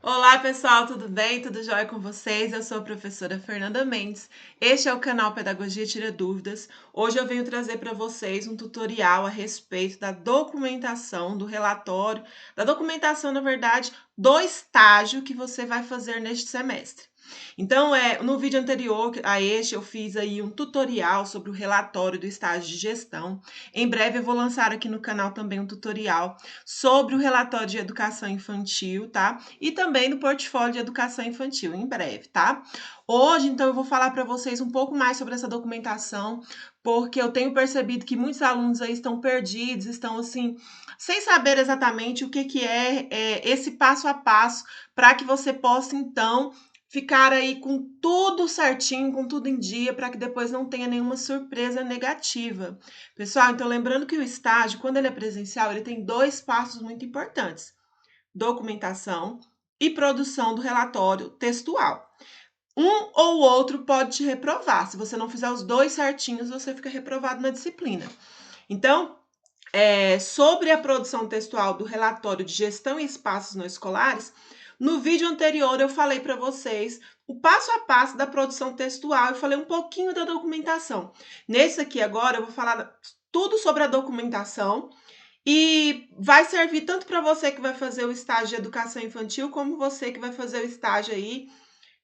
Olá pessoal, tudo bem? Tudo jóia com vocês? Eu sou a professora Fernanda Mendes. Este é o canal Pedagogia Tira Dúvidas. Hoje eu venho trazer para vocês um tutorial a respeito da documentação do relatório, da documentação, na verdade, do estágio que você vai fazer neste semestre. Então, no vídeo anterior a este, eu fiz aí um tutorial sobre o relatório do estágio de gestão. Em breve eu vou lançar aqui no canal também um tutorial sobre o relatório de educação infantil, tá? E também no portfólio de educação infantil, em breve, tá? Hoje, então, eu vou falar para vocês um pouco mais sobre essa documentação, porque eu tenho percebido que muitos alunos aí estão perdidos, estão assim, sem saber exatamente o que é esse passo a passo para que você possa, então, ficar aí com tudo certinho, com tudo em dia, para que depois não tenha nenhuma surpresa negativa. Pessoal, então lembrando que o estágio, quando ele é presencial, ele tem dois passos muito importantes: documentação e produção do relatório textual. Um ou outro pode te reprovar. Se você não fizer os dois certinhos, você fica reprovado na disciplina. Então, sobre a produção textual do relatório de gestão e espaços não escolares, no vídeo anterior eu falei para vocês o passo a passo da produção textual, eu falei um pouquinho da documentação. Nesse aqui agora eu vou falar tudo sobre a documentação e vai servir tanto para você que vai fazer o estágio de educação infantil, como você que vai fazer o estágio aí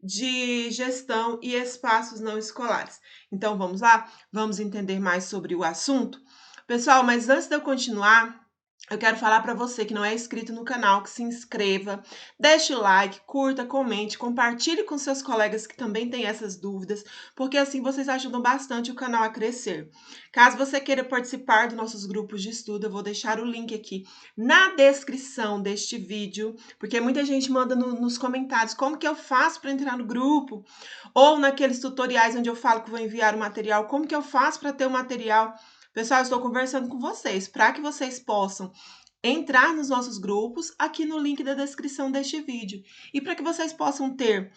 de gestão e espaços não escolares. Então vamos lá? Vamos entender mais sobre o assunto? Pessoal, mas antes de eu continuar, eu quero falar para você que não é inscrito no canal, que se inscreva, deixe o like, curta, comente, compartilhe com seus colegas que também têm essas dúvidas, porque assim vocês ajudam bastante o canal a crescer. Caso você queira participar dos nossos grupos de estudo, eu vou deixar o link aqui na descrição deste vídeo, porque muita gente manda nos comentários como que eu faço para entrar no grupo, ou naqueles tutoriais onde eu falo que vou enviar o material, como que eu faço para ter o material. Pessoal, eu estou conversando com vocês para que vocês possam entrar nos nossos grupos aqui no link da descrição deste vídeo. E para que vocês possam ter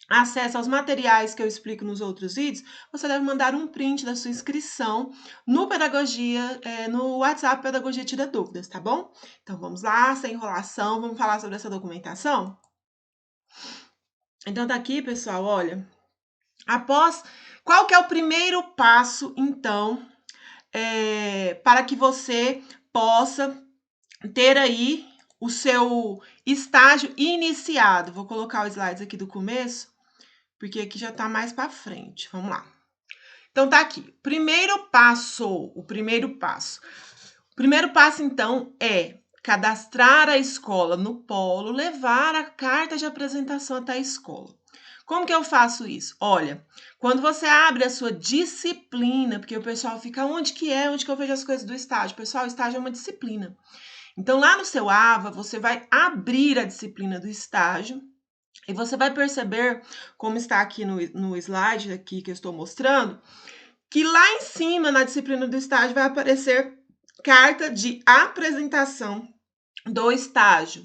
acesso aos materiais que eu explico nos outros vídeos, você deve mandar um print da sua inscrição no Pedagogia, no WhatsApp Pedagogia Tira Dúvidas, tá bom? Então vamos lá, sem enrolação, vamos falar sobre essa documentação? Então tá aqui, pessoal, olha. Qual que é o primeiro passo, então, para que você possa ter aí o seu estágio iniciado? Vou colocar os slides aqui do começo, porque aqui já está mais para frente. Vamos lá. Então tá aqui. Primeiro passo, o primeiro passo. O primeiro passo, então, é cadastrar a escola no polo, levar a carta de apresentação até a escola. Como que eu faço isso? Olha, quando você abre a sua disciplina, porque o pessoal fica, onde que eu vejo as coisas do estágio? Pessoal, o estágio é uma disciplina. Então, lá no seu AVA, você vai abrir a disciplina do estágio e você vai perceber, como está aqui no slide aqui que eu estou mostrando, que lá em cima, na disciplina do estágio, vai aparecer carta de apresentação do estágio.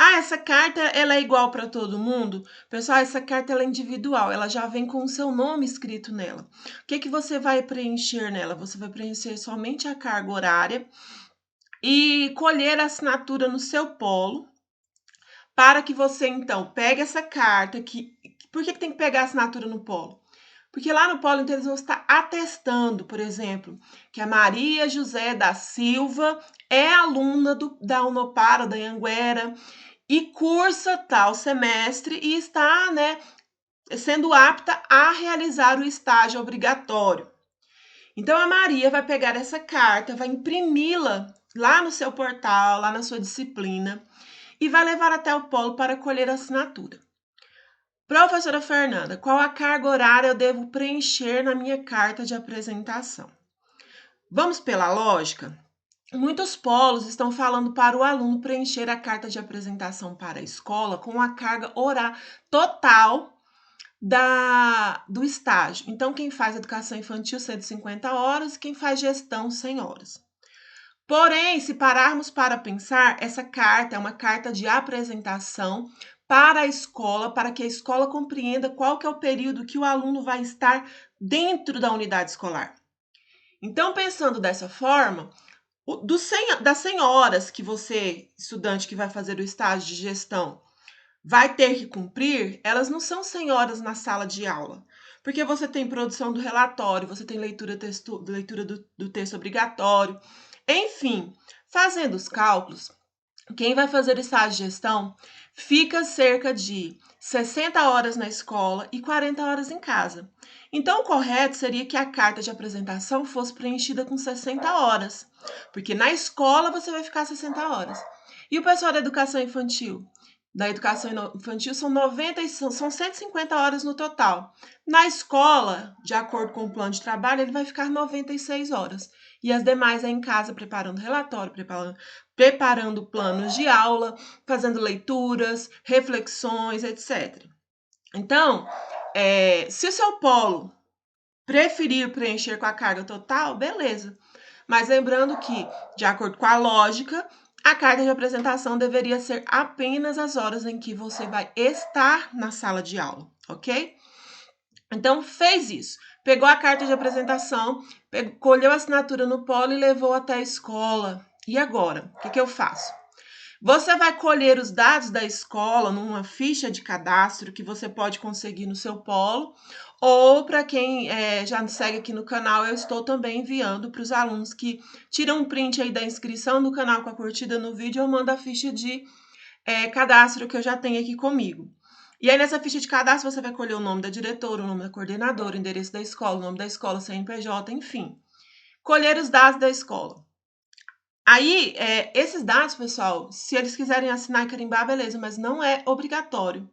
Ah, essa carta ela é igual para todo mundo? Pessoal, essa carta ela é individual, ela já vem com o seu nome escrito nela. O que que você vai preencher nela? Você vai preencher somente a carga horária e colher a assinatura no seu polo, para que você então pegue essa carta por que tem que pegar a assinatura no polo? Porque lá no polo, então, eles vão estar atestando, por exemplo, que a Maria José da Silva é aluna da Unopar, da Anhanguera, e cursa tal semestre e está, né, sendo apta a realizar o estágio obrigatório. Então, a Maria vai pegar essa carta, vai imprimi-la lá no seu portal, lá na sua disciplina, e vai levar até o polo para colher a assinatura. Professora Fernanda, qual a carga horária eu devo preencher na minha carta de apresentação? Vamos pela lógica? Muitos polos estão falando para o aluno preencher a carta de apresentação para a escola com a carga horária total do estágio. Então, quem faz educação infantil, 150 horas, quem faz gestão, 100 horas. Porém, se pararmos para pensar, essa carta é uma carta de apresentação para a escola, para que a escola compreenda qual que é o período que o aluno vai estar dentro da unidade escolar. Então, pensando dessa forma, das 100 horas que você, estudante que vai fazer o estágio de gestão, vai ter que cumprir, elas não são 100 horas na sala de aula, porque você tem produção do relatório, você tem leitura do texto obrigatório, enfim, fazendo os cálculos, quem vai fazer estágio de gestão fica cerca de 60 horas na escola e 40 horas em casa. Então, o correto seria que a carta de apresentação fosse preenchida com 60 horas, porque na escola você vai ficar 60 horas. E o pessoal da educação infantil? Da educação infantil são 90, são 150 horas no total. Na escola, de acordo com o plano de trabalho, ele vai ficar 96 horas. E as demais é em casa, preparando relatório, preparando planos de aula, fazendo leituras, reflexões, etc. Então, se o seu polo preferir preencher com a carga total, beleza. Mas lembrando que, de acordo com a lógica, a carta de apresentação deveria ser apenas as horas em que você vai estar na sala de aula, ok? Então, fez isso. Pegou a carta de apresentação, colheu a assinatura no polo e levou até a escola. E agora? O que eu faço? Você vai colher os dados da escola numa ficha de cadastro que você pode conseguir no seu polo, ou para quem já nos segue aqui no canal, eu estou também enviando para os alunos que tiram um print aí da inscrição no canal com a curtida no vídeo, eu mando a ficha de cadastro que eu já tenho aqui comigo. E aí, nessa ficha de cadastro, você vai colher o nome da diretora, o nome da coordenadora, o endereço da escola, o nome da escola, CNPJ, enfim. Colher os dados da escola. Aí, esses dados, pessoal, se eles quiserem assinar e carimbar, beleza, mas não é obrigatório.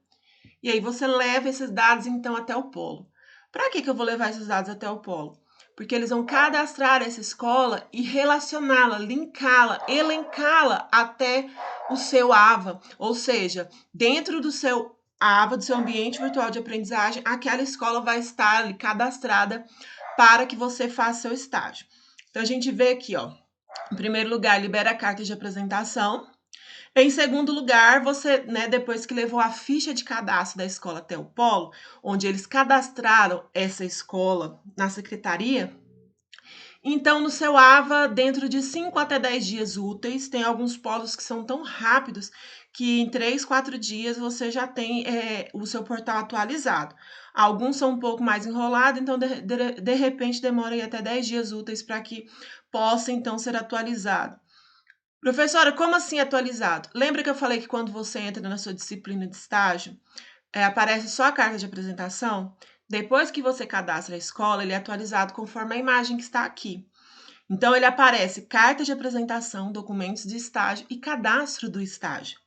E aí você leva esses dados, então, até o polo. Para que eu vou levar esses dados até o polo? Porque eles vão cadastrar essa escola e relacioná-la, linká-la, elencá-la até o seu AVA. Ou seja, dentro do seu AVA, do seu ambiente virtual de aprendizagem, aquela escola vai estar ali cadastrada para que você faça seu estágio. Então, a gente vê aqui, ó. Em primeiro lugar, libera a carta de apresentação. Em segundo lugar, você, depois que levou a ficha de cadastro da escola até o polo, onde eles cadastraram essa escola na secretaria, então no seu AVA, dentro de 5 até 10 dias úteis, tem alguns polos que são tão rápidos que em 3, 4 dias você já tem o seu portal atualizado. Alguns são um pouco mais enrolados, então de repente demora aí até 10 dias úteis para que possa então ser atualizado. Professora, como assim atualizado? Lembra que eu falei que quando você entra na sua disciplina de estágio, aparece só a carta de apresentação? Depois que você cadastra a escola, ele é atualizado conforme a imagem que está aqui. Então, ele aparece carta de apresentação, documentos de estágio e cadastro do estágio.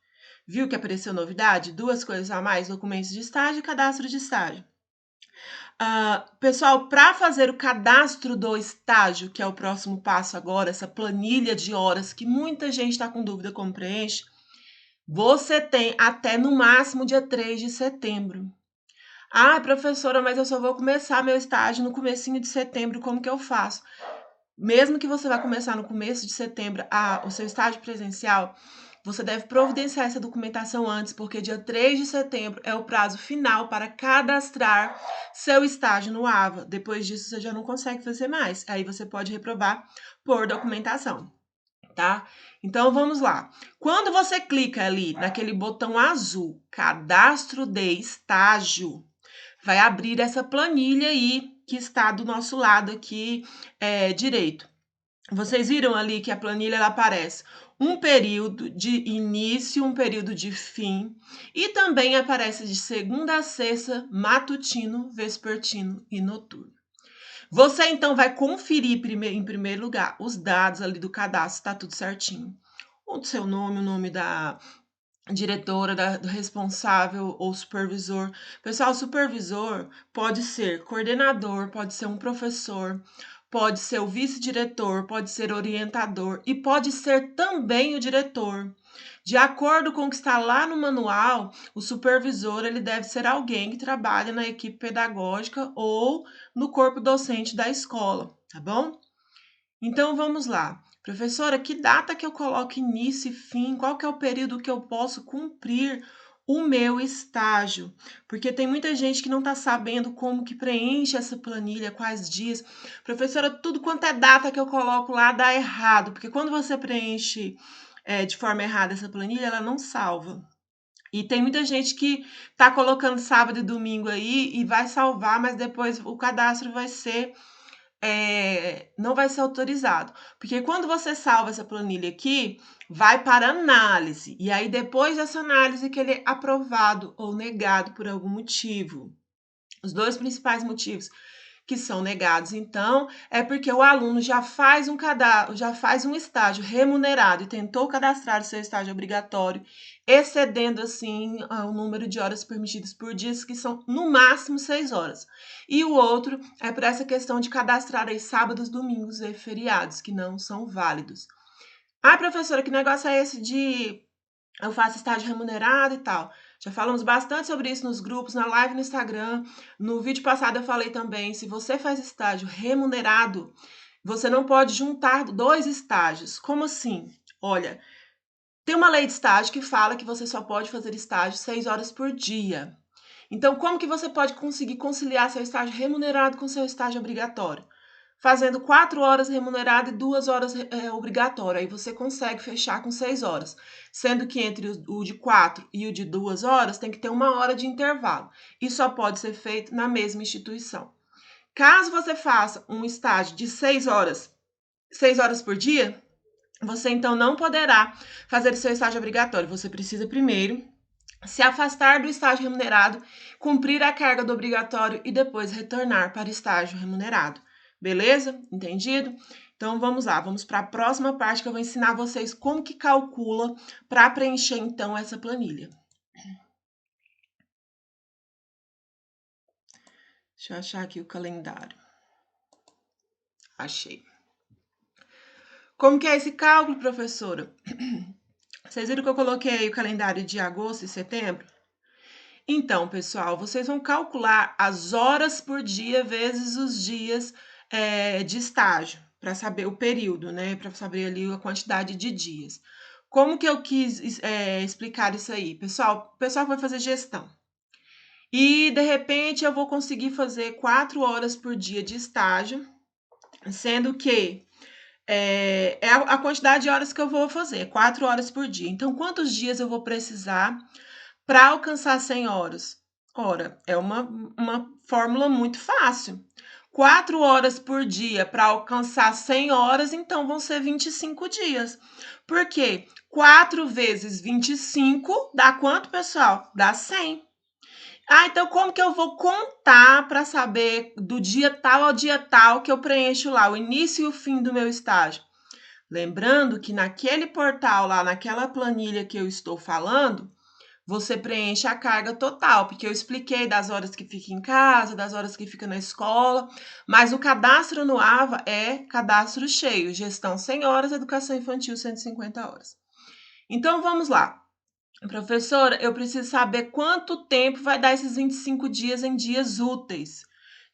Viu que apareceu novidade? Duas coisas a mais, documentos de estágio e cadastro de estágio. Pessoal, para fazer o cadastro do estágio, que é o próximo passo agora, essa planilha de horas que muita gente está com dúvida como preenche, você tem até no máximo dia 3 de setembro. Ah, professora, mas eu só vou começar meu estágio no comecinho de setembro, como que eu faço? Mesmo que você vá começar no começo de setembro o seu estágio presencial, você deve providenciar essa documentação antes, porque dia 3 de setembro é o prazo final para cadastrar seu estágio no AVA. Depois disso, você já não consegue fazer mais. Aí você pode reprovar por documentação, tá? Então, vamos lá. Quando você clica ali naquele botão azul, cadastro de estágio, vai abrir essa planilha aí que está do nosso lado aqui direito. Vocês viram ali que a planilha ela aparece um período de início, um período de fim, e também aparece de segunda a sexta, matutino, vespertino e noturno. Você então vai conferir em primeiro lugar os dados ali do cadastro, tá tudo certinho. O seu nome, o nome da diretora, do responsável ou supervisor. Pessoal, supervisor pode ser coordenador, pode ser um professor, pode ser o vice-diretor, pode ser orientador e pode ser também o diretor. De acordo com o que está lá no manual, o supervisor ele deve ser alguém que trabalha na equipe pedagógica ou no corpo docente da escola, tá bom? Então vamos lá. Professora, que data que eu coloco início e fim? Qual que é o período que eu posso cumprir o meu estágio? Porque tem muita gente que não está sabendo como que preenche essa planilha, quais dias. Professora, tudo quanto é data que eu coloco lá dá errado, porque quando você preenche de forma errada essa planilha, ela não salva. E tem muita gente que tá colocando sábado e domingo aí e vai salvar, mas depois o cadastro vai ser não vai ser autorizado. Porque quando você salva essa planilha aqui, vai para análise. E aí, depois dessa análise, que ele é aprovado ou negado por algum motivo. Os dois principais motivos que são negados, então, é porque o aluno já faz um cadastro, já faz um estágio remunerado e tentou cadastrar o seu estágio obrigatório, excedendo assim o número de horas permitidas por dia, que são no máximo 6 horas. E o outro é por essa questão de cadastrar aí sábados, domingos e feriados, que não são válidos. Ah, professora, que negócio é esse de eu faço estágio remunerado e tal? Já falamos bastante sobre isso nos grupos, na live no Instagram. No vídeo passado eu falei também, se você faz estágio remunerado, você não pode juntar 2 estágios. Como assim? Olha, tem uma lei de estágio que fala que você só pode fazer estágio 6 horas por dia. Então, como que você pode conseguir conciliar seu estágio remunerado com seu estágio obrigatório? Fazendo 4 horas remunerado e 2 horas obrigatório. Aí você consegue fechar com 6 horas. Sendo que entre o de 4 e o de 2 horas tem que ter 1 hora de intervalo. E só pode ser feito na mesma instituição. Caso você faça um estágio de 6 horas por dia, você então não poderá fazer o seu estágio obrigatório. Você precisa primeiro se afastar do estágio remunerado, cumprir a carga do obrigatório e depois retornar para o estágio remunerado. Beleza? Entendido? Então vamos lá, vamos para a próxima parte que eu vou ensinar vocês como que calcula para preencher então essa planilha. Deixa eu achar aqui o calendário. Achei. Como que é esse cálculo, professora? Vocês viram que eu coloquei aí o calendário de agosto e setembro? Então, pessoal, vocês vão calcular as horas por dia vezes os dias de estágio, para saber o período, né? Para saber ali a quantidade de dias. Como que eu quis explicar isso aí? Pessoal, o pessoal que vai fazer gestão. E, de repente, eu vou conseguir fazer 4 horas por dia de estágio, sendo que é a quantidade de horas que eu vou fazer, 4 horas por dia. Então, quantos dias eu vou precisar para alcançar 100 horas? Ora, é uma fórmula muito fácil. 4 horas por dia para alcançar 100 horas, então vão ser 25 dias. Por quê? 4 vezes 25 dá quanto, pessoal? Dá 100. Ah, então como que eu vou contar para saber do dia tal ao dia tal que eu preencho lá o início e o fim do meu estágio? Lembrando que naquele portal lá, naquela planilha que eu estou falando, você preenche a carga total, porque eu expliquei das horas que fica em casa, das horas que fica na escola, mas o cadastro no AVA é cadastro cheio, gestão 100 horas, educação infantil 150 horas. Então vamos lá. Professora, eu preciso saber quanto tempo vai dar esses 25 dias em dias úteis.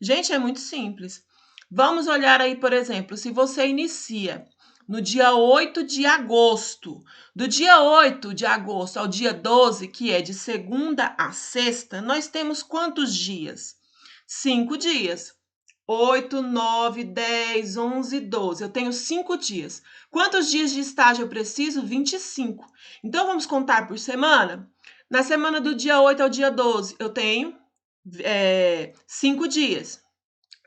Gente, é muito simples. Vamos olhar aí, por exemplo, se você inicia no dia 8 de agosto, do dia 8 de agosto ao dia 12, que é de segunda a sexta, nós temos quantos dias? 5 dias. 8, 9, 10, 11, 12. Eu tenho 5 dias. Quantos dias de estágio eu preciso? 25. Então, vamos contar por semana? Na semana do dia 8 ao dia 12, eu tenho 5 dias.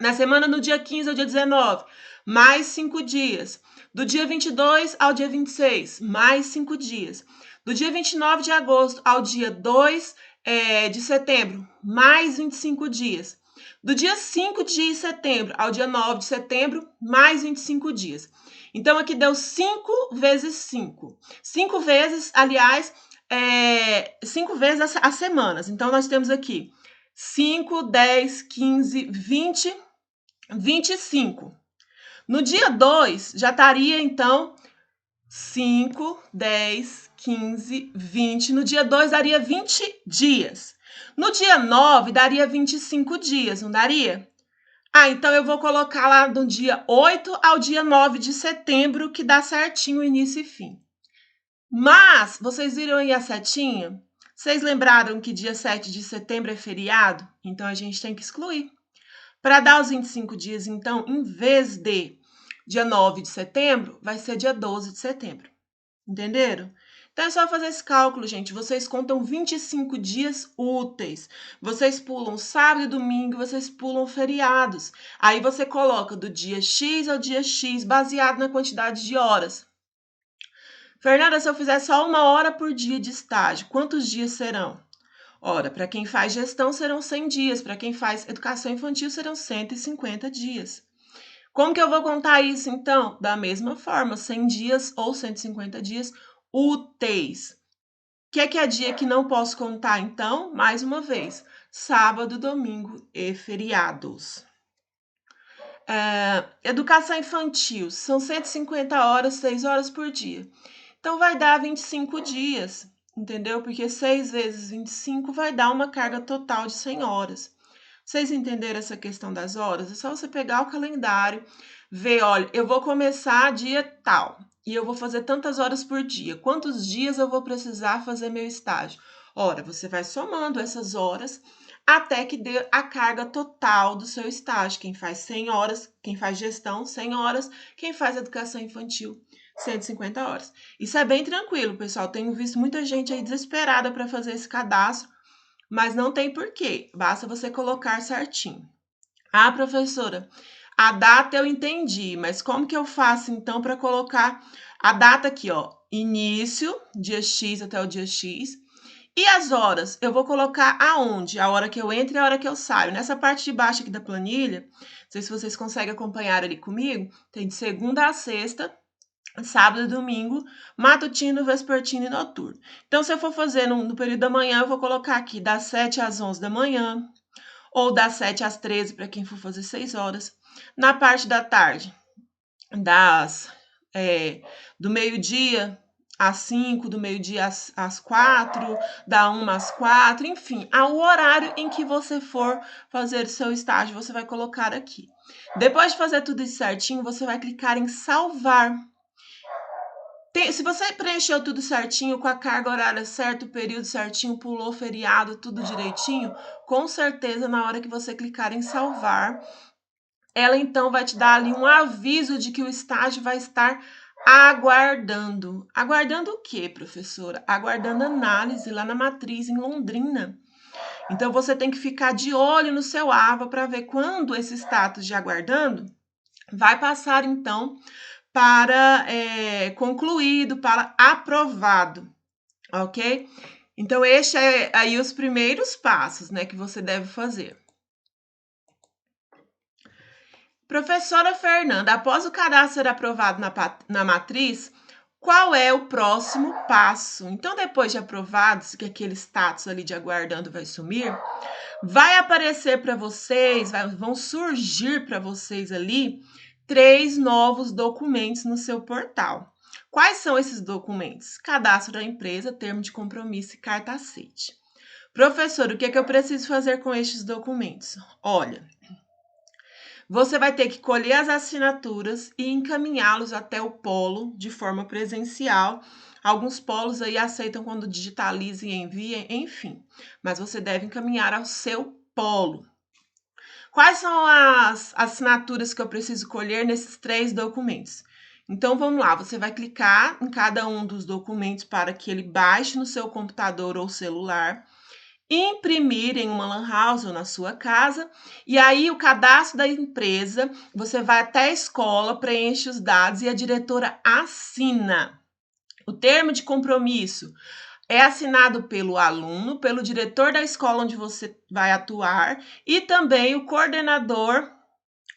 Na semana do dia 15 ao dia 19, mais 5 dias. Do dia 22 ao dia 26, mais 5 dias. Do dia 29 de agosto ao dia 2 de setembro, mais 25 dias. Do dia 5 de setembro ao dia 9 de setembro, mais 25 dias. Então, aqui deu 5 vezes 5. 5 vezes, aliás, 5 vezes as semanas. Então, nós temos aqui 5, 10, 15, 20, 25. No dia 2, já estaria, então, 5, 10, 15, 20. No dia 2, daria 20 dias. No dia 9, daria 25 dias, não daria? Ah, então eu vou colocar lá do dia 8 ao dia 9 de setembro, que dá certinho o início e fim. Mas, vocês viram aí a setinha? Vocês lembraram que dia 7 de setembro é feriado? Então, a gente tem que excluir. Para dar os 25 dias, então, em vez de dia 9 de setembro, vai ser dia 12 de setembro. Entenderam? Então é só fazer esse cálculo, gente. Vocês contam 25 dias úteis. Vocês pulam sábado e domingo, vocês pulam feriados. Aí você coloca do dia X ao dia X, baseado na quantidade de horas. Fernanda, se eu fizer só 1 hora por dia de estágio, quantos dias serão? Ora, para quem faz gestão serão 100 dias, para quem faz educação infantil serão 150 dias. Como que eu vou contar isso, então? Da mesma forma, 100 dias ou 150 dias úteis. O que é dia que não posso contar, então? Mais uma vez, sábado, domingo e feriados. Educação infantil, são 150 horas, 6 horas por dia. Então, vai dar 25 dias, entendeu? Porque 6 vezes 25 vai dar uma carga total de 100 horas. Vocês entenderam essa questão das horas? É só você pegar o calendário, ver, olha, eu vou começar dia tal e eu vou fazer tantas horas por dia. Quantos dias eu vou precisar fazer meu estágio? Ora, você vai somando essas horas até que dê a carga total do seu estágio. Quem faz 100 horas, quem faz gestão, 100 horas, quem faz educação infantil, 150 horas. Isso é bem tranquilo, pessoal. Tenho visto muita gente aí desesperada para fazer esse cadastro, mas não tem porquê. Basta você colocar certinho. Ah, professora, a data eu entendi, mas como que eu faço então para colocar a data aqui, ó? Início, dia X até o dia X. E as horas? Eu vou colocar aonde? A hora que eu entro e a hora que eu saio. Nessa parte de baixo aqui da planilha, não sei se vocês conseguem acompanhar ali comigo, tem de segunda a sexta, sábado e domingo, matutino, vespertino e noturno. Então, se eu for fazer no período da manhã, eu vou colocar aqui das 7 às 11 da manhã, ou das 7 às 13, para quem for fazer 6 horas. Na parte da tarde, do meio-dia às 5, do meio-dia às 4, da 1 às 4, enfim, o horário em que você for fazer o seu estágio, você vai colocar aqui. Depois de fazer tudo isso certinho, você vai clicar em salvar. Se você preencheu tudo certinho, com a carga horária certa, o período certinho, pulou feriado, tudo direitinho, com certeza na hora que você clicar em salvar, ela então vai te dar ali um aviso de que o estágio vai estar aguardando. Aguardando o quê, professora? Aguardando análise lá na matriz em Londrina. Então você tem que ficar de olho no seu AVA para ver quando esse status de aguardando vai passar então para concluído, para aprovado, ok? Então, este é aí os primeiros passos, né, que você deve fazer. Professora Fernanda, após o cadastro ser aprovado na matriz, qual é o próximo passo? Então, depois de aprovados, que aquele status ali de aguardando vai sumir, vai aparecer para vocês, vão surgir para vocês ali 3 novos documentos no seu portal. Quais são esses documentos? Cadastro da empresa, termo de compromisso e carta aceite. Professor, o que é que eu preciso fazer com estes documentos? Olha, você vai ter que colher as assinaturas e encaminhá-los até o polo de forma presencial. Alguns polos aí aceitam quando digitaliza e envia, enfim. Mas você deve encaminhar ao seu polo. Quais são as assinaturas que eu preciso colher nesses 3 documentos? Então, vamos lá, você vai clicar em cada um dos documentos para que ele baixe no seu computador ou celular, imprimir em uma lan house ou na sua casa, e aí o cadastro da empresa, você vai até a escola, preenche os dados e a diretora assina. O termo de compromisso é assinado pelo aluno, pelo diretor da escola onde você vai atuar e também o coordenador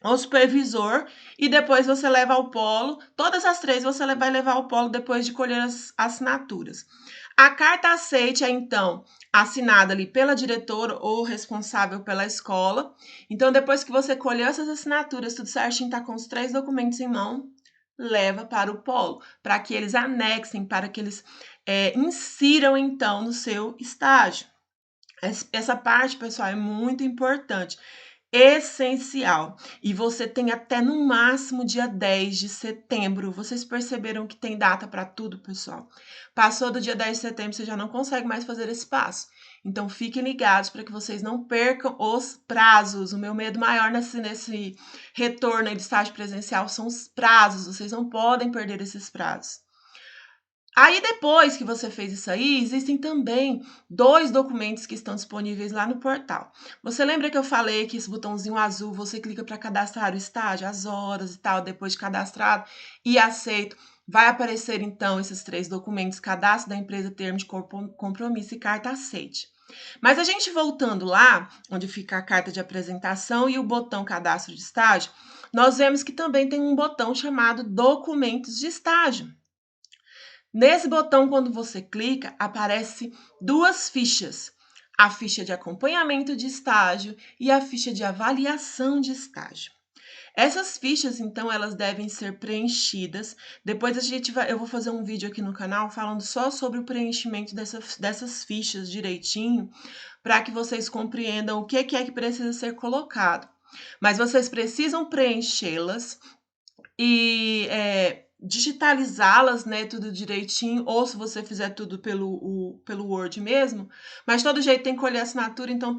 ou supervisor, e depois você leva ao polo. Todas as 3 você vai levar ao polo depois de colher as assinaturas. A carta aceite é, então, assinada ali pela diretora ou responsável pela escola. Então, depois que você colheu essas assinaturas, tudo certinho, está com os 3 documentos em mão, leva para o polo, para que eles anexem, para que eles insiram, então, no seu estágio. Essa parte, pessoal, é muito importante, essencial. E você tem até no máximo dia 10 de setembro. Vocês perceberam que tem data para tudo, pessoal? Passou do dia 10 de setembro, você já não consegue mais fazer esse passo. Então, fiquem ligados para que vocês não percam os prazos. O meu medo maior nesse retorno aí do estágio presencial são os prazos. Vocês não podem perder esses prazos. Aí, depois que você fez isso aí, existem também 2 documentos que estão disponíveis lá no portal. Você lembra que eu falei que esse botãozinho azul, você clica para cadastrar o estágio, as horas e tal, depois de cadastrado e aceito, vai aparecer então esses 3 documentos: cadastro da empresa, termo de compromisso e carta aceite. Mas a gente voltando lá, onde fica a carta de apresentação e o botão cadastro de estágio, nós vemos que também tem um botão chamado documentos de estágio. Nesse botão, quando você clica, aparece 2 fichas: a ficha de acompanhamento de estágio e a ficha de avaliação de estágio. Essas fichas, então, elas devem ser preenchidas. Depois eu vou fazer um vídeo aqui no canal falando só sobre o preenchimento dessas fichas direitinho, para que vocês compreendam o que é que precisa ser colocado. Mas vocês precisam preenchê-las e digitalizá-las, né, tudo direitinho, ou se você fizer tudo pelo Word mesmo, mas de todo jeito tem que colher assinatura, então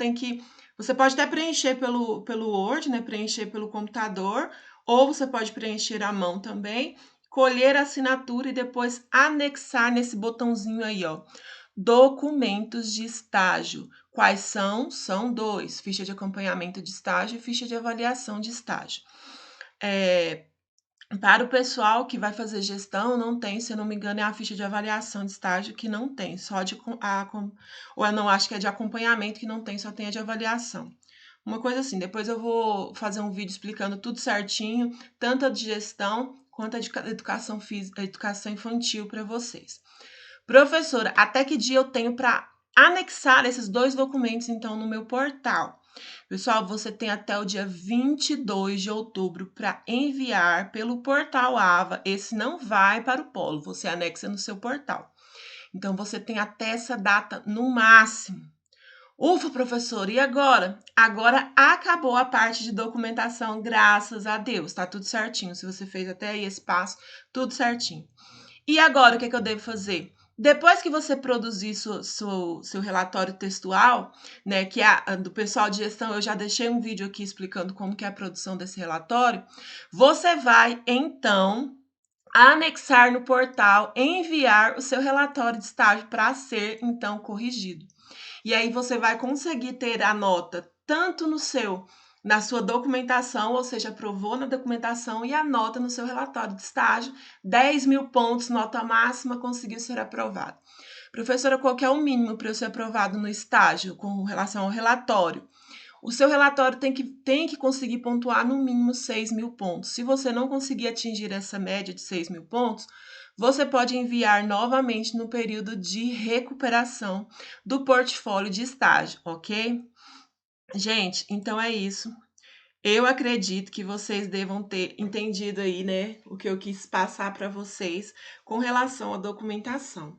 você pode até preencher pelo Word, né, preencher pelo computador, ou você pode preencher à mão também, colher a assinatura e depois anexar nesse botãozinho aí, ó, documentos de estágio. Quais são? São 2, ficha de acompanhamento de estágio e ficha de avaliação de estágio. Para o pessoal que vai fazer gestão, não tem, se eu não me engano, é a ficha de avaliação de estágio que não tem, só ou eu não acho que é de acompanhamento que não tem, só tem a de avaliação. Uma coisa assim, depois eu vou fazer um vídeo explicando tudo certinho, tanto a de gestão quanto a de educação infantil para vocês. Professora, até que dia eu tenho para anexar esses 2 documentos, então, no meu portal? Pessoal, você tem até o dia 22 de outubro para enviar pelo portal AVA. Esse não vai para o polo, você anexa no seu portal. Então, você tem até essa data no máximo. Ufa, professor, e agora? Agora acabou a parte de documentação, graças a Deus, tá tudo certinho. Se você fez até aí esse passo, tudo certinho. E agora, o que é que eu devo fazer? Depois que você produzir seu relatório textual, né, que é do pessoal de gestão, eu já deixei um vídeo aqui explicando como que é a produção desse relatório, você vai, então, anexar no portal, enviar o seu relatório de estágio para ser, então, corrigido. E aí você vai conseguir ter a nota tanto na sua documentação, ou seja, aprovou na documentação, e a nota no seu relatório de estágio, 10.000 pontos, nota máxima, conseguiu ser aprovado. Professora, qual que é o mínimo para eu ser aprovado no estágio com relação ao relatório? O seu relatório tem que conseguir pontuar no mínimo 6.000 pontos. Se você não conseguir atingir essa média de 6.000 pontos, você pode enviar novamente no período de recuperação do portfólio de estágio, ok? Gente, então é isso. Eu acredito que vocês devam ter entendido aí, né, o que eu quis passar para vocês com relação à documentação.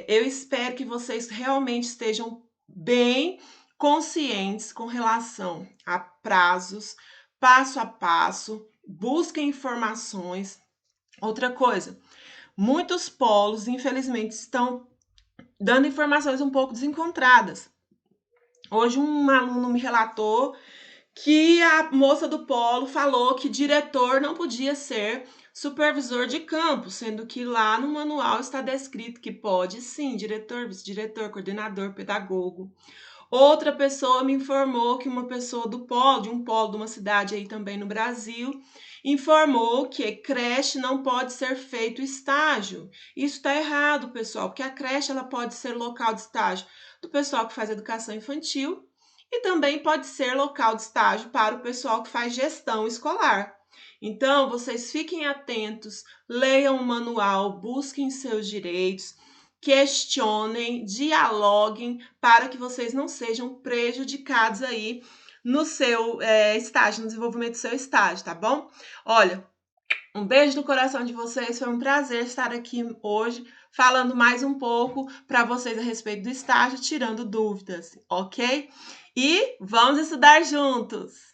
Eu espero que vocês realmente estejam bem conscientes com relação a prazos, passo a passo, busquem informações. Outra coisa, muitos polos, infelizmente, estão dando informações um pouco desencontradas. Hoje um aluno me relatou que a moça do polo falou que diretor não podia ser supervisor de campo, sendo que lá no manual está descrito que pode sim, diretor, vice-diretor, coordenador, pedagogo. Outra pessoa me informou que uma pessoa do polo, de um polo de uma cidade aí também no Brasil, informou que creche não pode ser feito estágio. Isso está errado, pessoal, porque a creche ela pode ser local de estágio do pessoal que faz educação infantil e também pode ser local de estágio para o pessoal que faz gestão escolar. Então, vocês fiquem atentos, leiam o manual, busquem seus direitos, questionem, dialoguem para que vocês não sejam prejudicados aí no seu estágio, no desenvolvimento do seu estágio, tá bom? Olha, um beijo no coração de vocês, foi um prazer estar aqui hoje falando mais um pouco para vocês a respeito do estágio, tirando dúvidas, ok? E vamos estudar juntos!